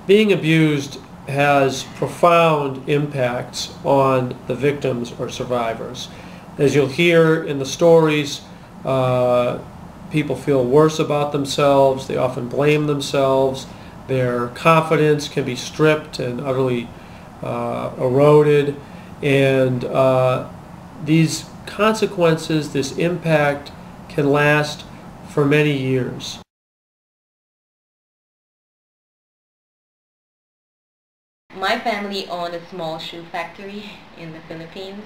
Being abused has profound impacts on the victims or survivors. As you'll hear in the stories, people feel worse about themselves, they often blame themselves, their confidence can be stripped and utterly eroded, and these consequences, this impact, can last for many years. My family owned a small shoe factory in the Philippines,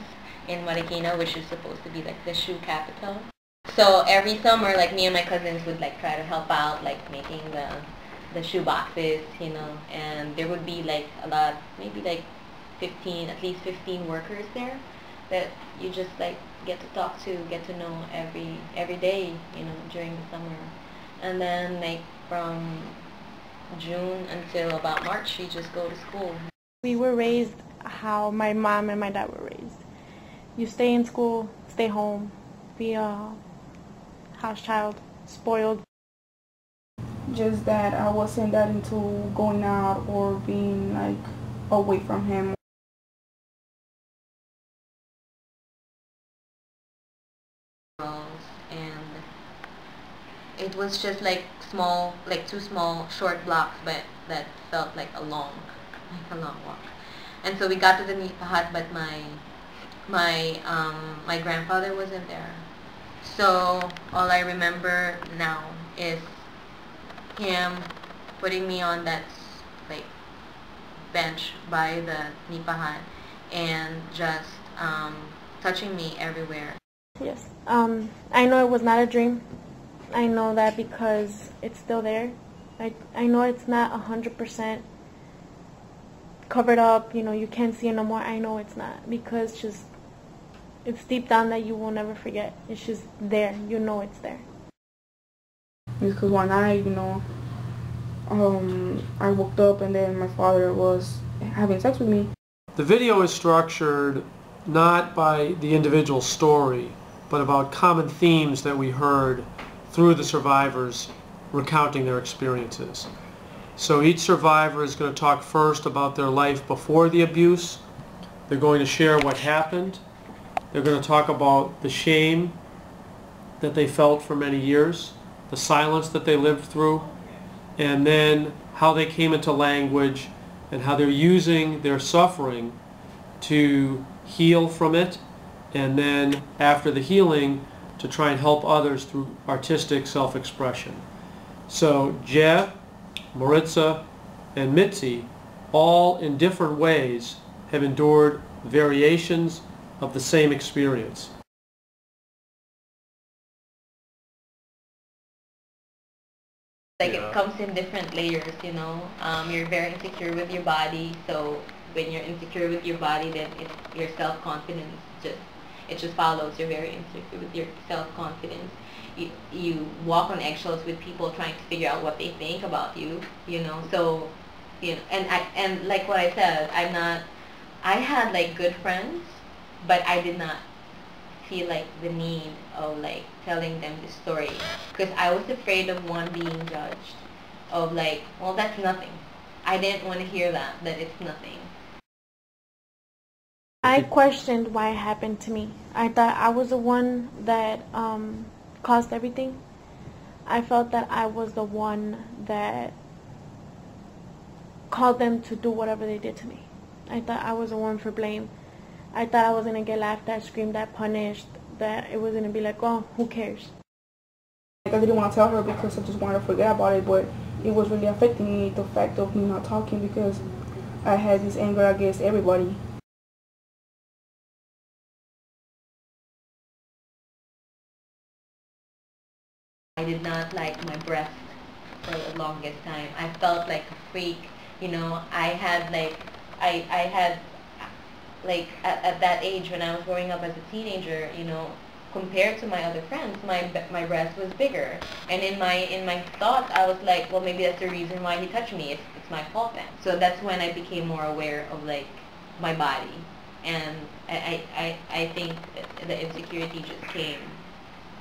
in Marikina, which is supposed to be like the shoe capital. So every summer, like me and my cousins would like try to help out, like making the shoe boxes, you know, and there would be like a lot, maybe like 15, at least 15 workers there that you just like get to talk to, get to know every day, you know, during the summer. And then like from June until about March, you just go to school. We were raised how my mom and my dad were raised. You stay in school, stay home, be a house child, spoiled. Just that I wasn't that into going out or being like away from him. And it was just like small, like two small short blocks, but that felt like a long walk. And so we got to the Nipa hut, but my grandfather wasn't there. So all I remember now is him putting me on that like bench by the Nipa hut and just touching me everywhere. Yes. I know it was not a dream. I know that because it's still there. I know it's not 100% covered up, you know, you can't see it no more. I know it's not, because just it's deep down that you will never forget. It's just there. You know it's there. Because one night, you know, I woke up and then my father was having sex with me. The video is structured not by the individual story, but about common themes that we heard through the survivors recounting their experiences. So each survivor is going to talk first about their life before the abuse. They're going to share what happened. They're going to talk about the shame that they felt for many years, the silence that they lived through, and then how they came into language and how they're using their suffering to heal from it, and then after the healing to try and help others through artistic self-expression. So Jeff, Maritza, and Mitzi, all in different ways, have endured variations of the same experience. Like it comes in different layers, you know. You're very insecure with your body, so when you're insecure with your body, then your self-confidence just follows. You're very insecure with your self-confidence. You walk on eggshells with people trying to figure out what they think about you, you know. So, you know, and like what I said, I had like good friends, but I did not feel like the need of like telling them the story, because I was afraid of one being judged, of like, well, that's nothing. I didn't want to hear that it's nothing. I questioned why it happened to me. I thought I was the one that caused everything. I felt that I was the one that called them to do whatever they did to me. I thought I was the one for blame. I thought I was going to get laughed at, screamed at, punished, that it was going to be like, oh, who cares? I didn't want to tell her because I just wanted to forget about it, but it was really affecting me, the fact of me not talking, because I had this anger against everybody. I did not like my breast for the longest time. I felt like a freak, you know. I had like, at that age when I was growing up as a teenager, you know, compared to my other friends, my breast was bigger. And in my thoughts, I was like, well, maybe that's the reason why he touched me. It's my fault then. So that's when I became more aware of like my body, and I think the insecurity just came,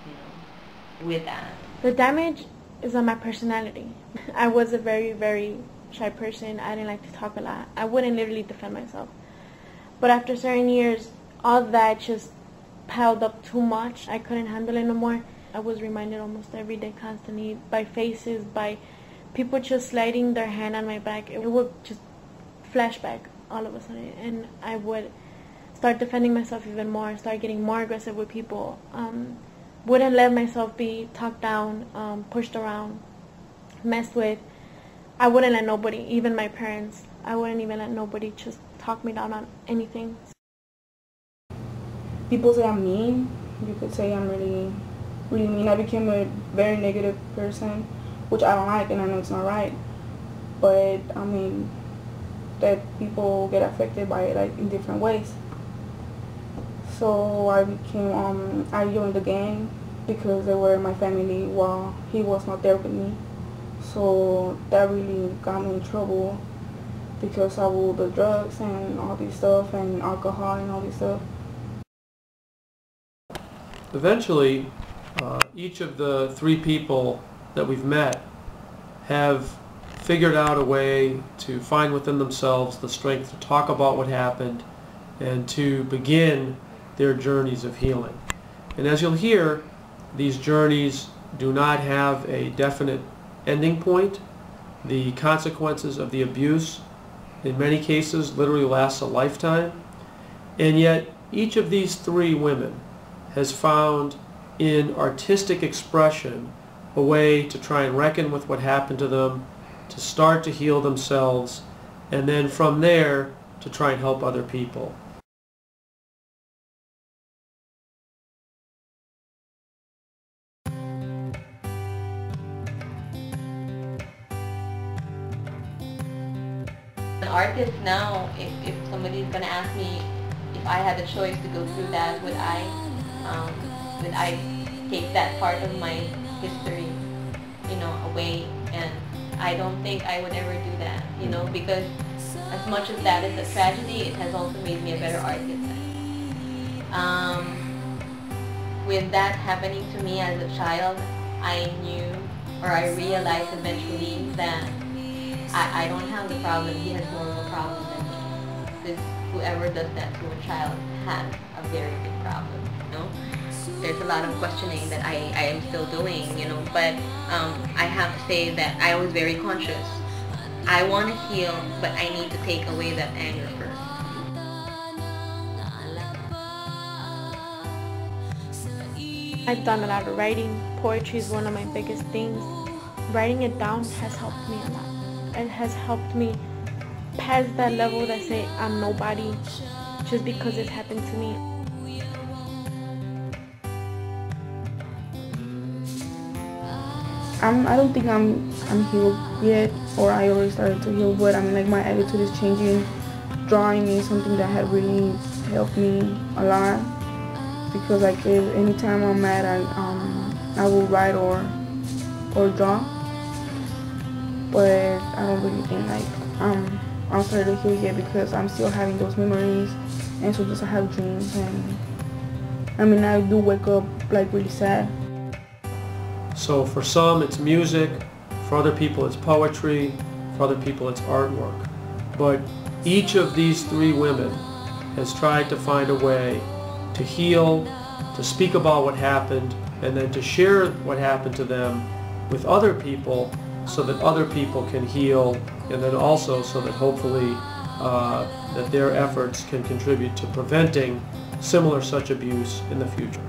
you know, with that. The damage is on my personality. I was a very, very shy person. I didn't like to talk a lot. I wouldn't literally defend myself. But after certain years, all that just piled up too much. I couldn't handle it no more. I was reminded almost every day constantly by faces, by people just sliding their hand on my back. It would just flashback all of a sudden, and I would start defending myself even more, start getting more aggressive with people. Wouldn't let myself be talked down, pushed around, messed with. I wouldn't let nobody, even my parents, I wouldn't even let nobody just talk me down on anything. People say I'm mean. You could say I'm really, really mean. I became a very negative person, which I don't like, and I know it's not right. But I mean, that people get affected by it like in different ways. So I became, I joined the gang because they were my family while he was not there with me. So that really got me in trouble because of all the drugs and all this stuff and alcohol and all this stuff. Eventually, each of the three people that we've met have figured out a way to find within themselves the strength to talk about what happened and to begin their journeys of healing. And as you'll hear, these journeys do not have a definite ending point. The consequences of the abuse, in many cases, literally lasts a lifetime. And yet, each of these three women has found in artistic expression a way to try and reckon with what happened to them, to start to heal themselves, and then from there to try and help other people. An artist now, if somebody's gonna ask me if I had a choice to go through that, would I take that part of my history, away? And I don't think I would ever do that, because as much as that is a tragedy, it has also made me a better artist. With that happening to me as a child, I knew, or I realized eventually that I don't have the problem. He has more of a problem than me. Because whoever does that to a child has a very big problem, There's a lot of questioning that I am still doing, but I have to say that I was very conscious. I want to heal, but I need to take away that anger first. I've done a lot of writing. Poetry is one of my biggest things. Writing it down has helped me a lot. It has helped me pass that level that say I'm nobody just because it happened to me. I don't think I'm healed yet, or I already started to heal, but like my attitude is changing. Drawing is something that had really helped me a lot, because like anytime I'm mad, I will write or draw. But I don't really think like I'm starting to heal yet, because I'm still having those memories, and sometimes I have dreams, and I do wake up like really sad. So for some it's music, for other people it's poetry, for other people it's artwork. But each of these three women has tried to find a way to heal, to speak about what happened, and then to share what happened to them with other people so that other people can heal, and then also so that hopefully that their efforts can contribute to preventing similar such abuse in the future.